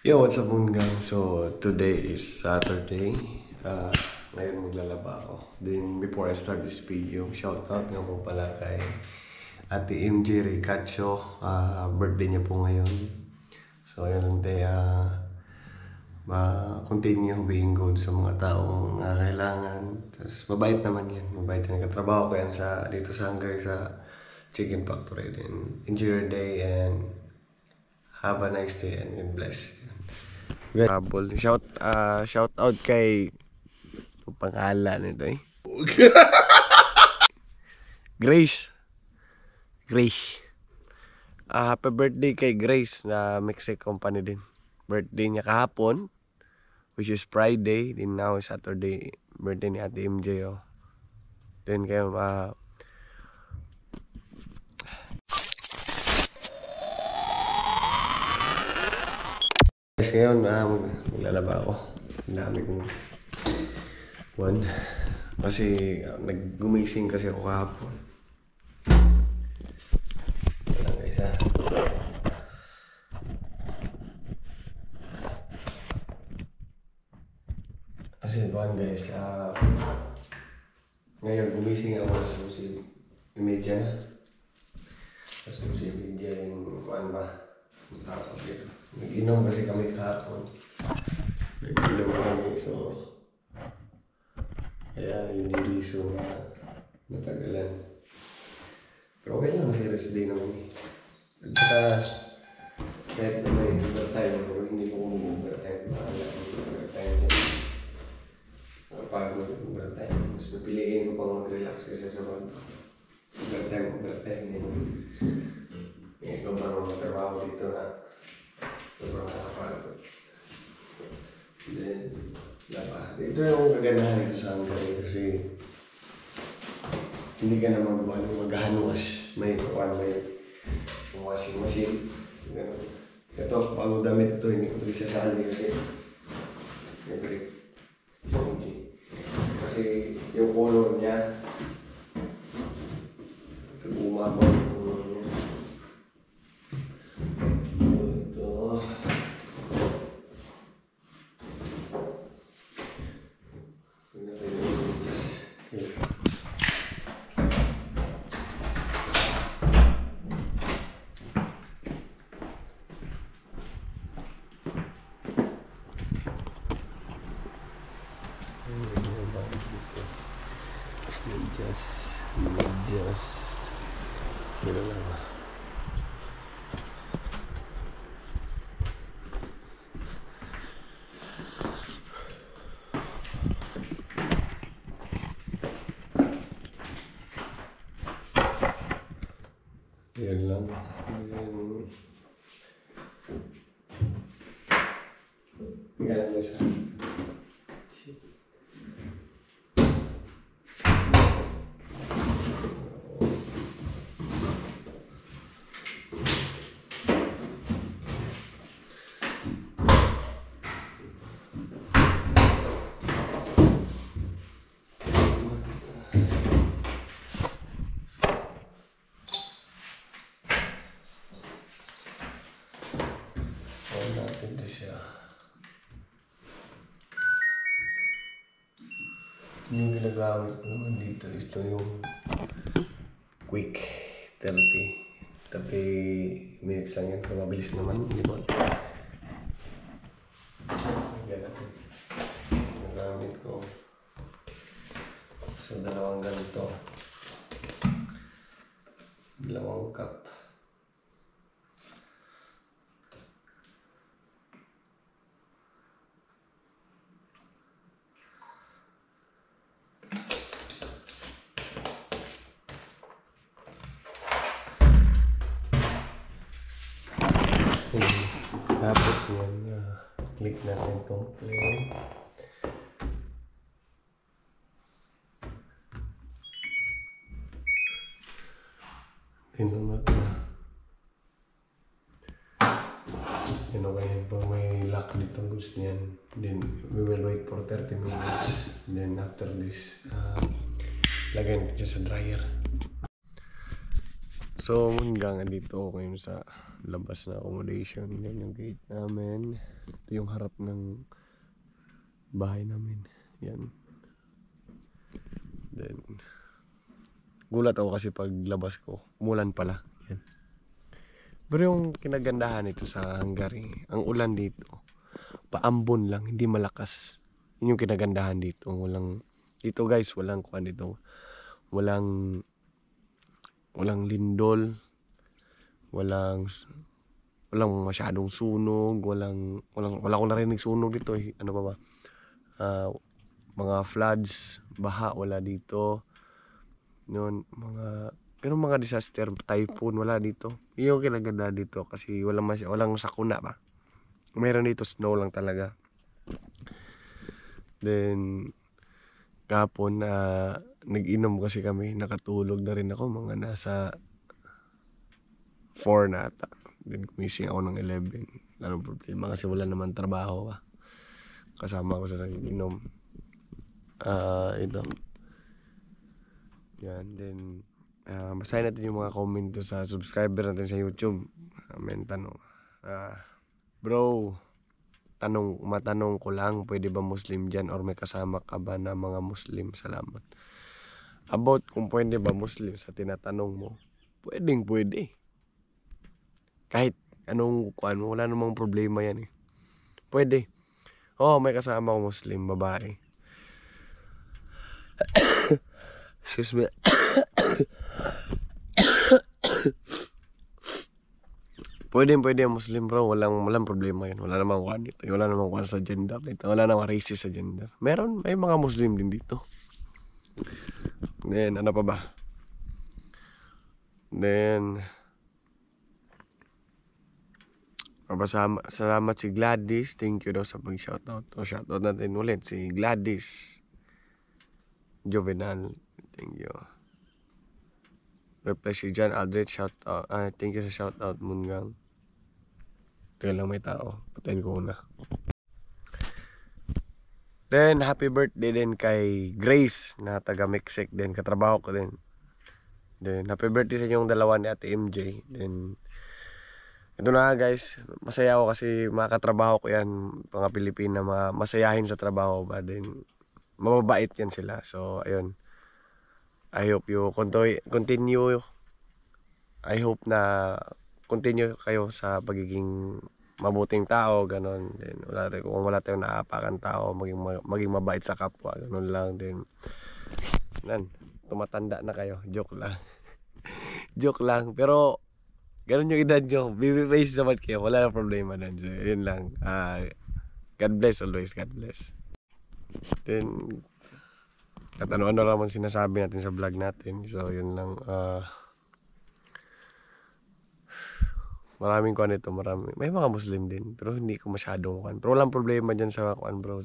Yo, what's up mga gang? So, today is Saturday. Ngayon maglalaba ako. Then, before I start this video, shoutout nga po pala kay Ate MJ Ricacho. Birthday niya po ngayon. So, yun lang continue being good sa mga taong kailangan. Tapos, mabait naman yan. Mabait yan. Katrabaho ko yan dito sa Hungary sa Chicken Factory. Then, enjoy your day and have a nice day and God bless. Shout out kay pangalan nito Grace. Happy birthday kay Grace na Mexican company din. Birthday niya kahapon, which is Friday, din now is Saturday. Birthday ni Ate MJ Then kayo ngayon maglalaba ako. Ang dami kong one. Kasi naggumising kasi ako kahapon. Ito lang guys Kasi buwan guys, ngayon gumising ako sa susi imedya na. Sa susi imedya yung buwan ba? Tapos dito. Nag-inom kasi kami kahapon. Nag-inom kami, so kaya yun yung reason na natagalan. Pero okay lang, serious day naman At saka kahit na may overtime, pero hindi ko overtime. Bahala ko overtime dyan. Nakapagod overtime. Mas napiliin ko pang mag-relax kasi sa mga overtime din. May sobrang trabaho dito na sobrang nakapagod. Then, ito yung kaganahan dito sa Hungary kasi hindi ka na mag-hand wash. May washing machine. Ito, bago damit ito, hindi ko ito isasali kasi may break. Kasi yung color niya, umabot. Just gila lang yan lang ganyan na siya. Natin ito siya. Yung ginagamit ko naman dito, ito yung quick 30 minutes lang yan. Pero mabilis naman, hindi ba? Ginagamit ko. So, dalawang ganito. Dalawang cup. Tapos yan, click natin itong play. Tingnan natin. Pag may lock dito gusto niyan. Then we will wait for 30 minutes. Then after this, lagyan natin sa dryer. So hanggang dito ako ngayon sa labas na accommodation. Yan yung gate namin. Ito yung harap ng bahay namin. Yan. Then gulat ako kasi paglabas ko, umulan pala. Yan. Pero yung kinagandahan nito sa Hungary, ang ulan dito, paambon lang, hindi malakas. Yun yung kinagandahan dito. Dito guys, walang kuan dito. Walang lindol, walang masyadong sunog, wala akong narinig sunog dito eh. Ano ba? Mga floods, baha wala dito. Pero mga disaster, typhoon wala dito. Yung kinaganda dito kasi walang sakuna ba. Meron dito snow lang talaga. Then kapon nag-inom kasi kami, nakatulog na rin ako mga nasa 4 na ata. Then gumising ako ng 11. Anong problema kasi wala naman trabaho ba. Kasama ko sa nag-inom. Ito. Yan, then basahin natin yung mga comment sa subscriber natin sa YouTube. May tanong. Bro, matanong ko lang, pwede ba Muslim dyan or may kasama ka ba na mga Muslim? Salamat. About kung pwede ba Muslim sa tinatanong mo, pwede. Kahit anong kuan mo, wala namang problema yan eh. Pwede. May kasama ko Muslim, babae. Excuse me. Pwede Muslim bro, walang problema yan. Wala namang kuan dito. Wala namang kuan sa gender dito. Wala namang racist sa gender. May mga Muslim din dito. Then ano pa ba? Then salamat si Gladys. Thank you daw sa pag-shoutout. Shoutout natin ulit si Gladys Jovenal. Thank you. Reply si John Aldrich. Shoutout. Thank you sa shoutout, Mungang. Kaya lang may tao. Patayin ko na. Then happy birthday din kay Grace na taga Mexico din. Katrabaho ko din. Then happy birthday sa inyong dalawa ni Ate MJ. Then ito na guys, masaya ako kasi makatrabaho ko yan, mga Pilipina, masayahin sa trabaho ba din. Mababait yan sila. So ayun, I hope you continue. I hope na continue kayo sa pagiging mabuting tao, ganon. Then kung wala tayong naapakan tao, maging mabait sa kapwa, ganon lang din. Tumatanda na kayo, joke lang. Joke lang, pero ganun yung edad nyo, baby face naman kayo, wala na problema na. So, yun lang. God bless always, God bless. Then at ano naman sinasabi natin sa vlog natin. So yun lang. Maraming kuan ito, may mga Muslim din, pero hindi ko masyadong kuan. Pero walang problema dyan sa kuan bro,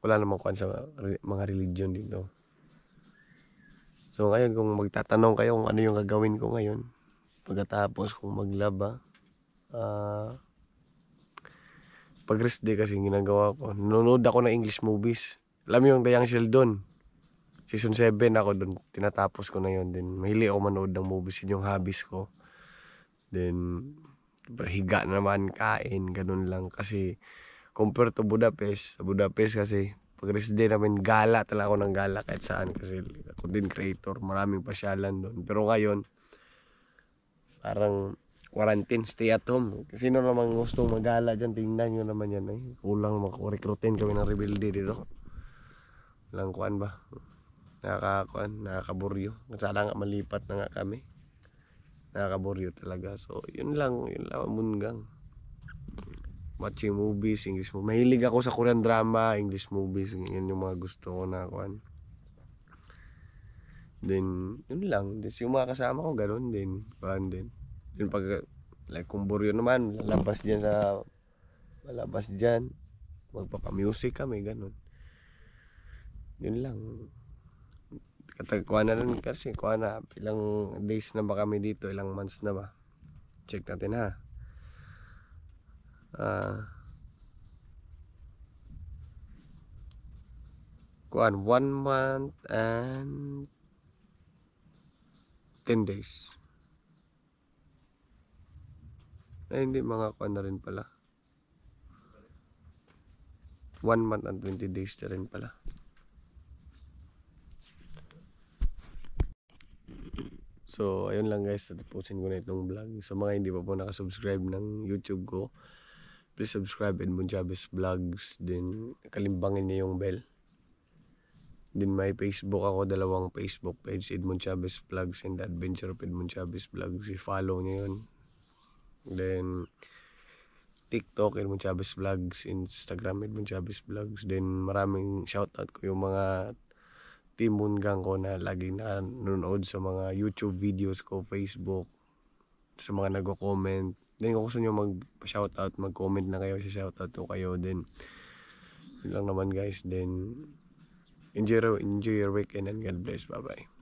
wala namang kuan sa mga religion dito. So ngayon kung magtatanong kayo kung ano yung gagawin ko ngayon pagkatapos kong maglaba, pag rest day kasi ginagawa ko, nanonood ako ng English movies. Alam mo yung The Young Sheldon, season 7 ako doon, tinatapos ko na yun. Then mahilig ako manood ng movies, yun yung hobbies ko. Then higa naman, kain, ganun lang. Kasi compared to Budapest, sa Budapest kasi pag rest day namin, gala talaga ako ng gala kahit saan. Kasi content creator, maraming pasyalan doon. Pero ngayon, parang quarantine, stay at home. Sino naman gustong magala dyan, tingnan nyo naman yan eh. Kulang makakrekrutin kami ng rebelde dito. Walang kuan ba? Nakakaburyo. Sana nga malipat na nga kami. Nakakaburyo talaga. So yun lang Mungang. Watching movies, English movies. Mahilig ako sa Korean drama, English movies. Yun yung mga gusto ko na kuan. Then yun lang. Then yung mga kasama ko ganoon din. Kuan din. Yun pag like kung buryo naman, lalabas dyan. Magpapa-music kami, ganoon. Yun lang. Kuha na rin kasi, ilang days na ba kami dito, ilang months na ba? Check natin ha. 1 month and 10 days. Ay, hindi, mga kuan na rin pala. 1 month and 20 days na rin pala. So, ayun lang guys, tatapusin ko na itong vlog. Sa mga hindi pa po nakasubscribe ng YouTube ko, please subscribe Edmond Chavez Vlogs. Then, kalimbangin niyo yung bell. Then, may Facebook ako, dalawang Facebook page, Edmond Chavez Vlogs and The Adventure of Edmond Chavez Vlogs. I-follow niyo yun. Then, TikTok, Edmond Chavez Vlogs, Instagram, Edmond Chavez Vlogs. Then, maraming shoutout ko yung mga Team Moongang ko na laging nanonood sa mga YouTube videos ko, Facebook, sa mga nagko-comment. Then kung gusto nyo mag-shoutout, mag-comment na kayo, shoutout ko kayo. Then, yun lang naman guys. Then, enjoy your weekend and God bless. Bye-bye.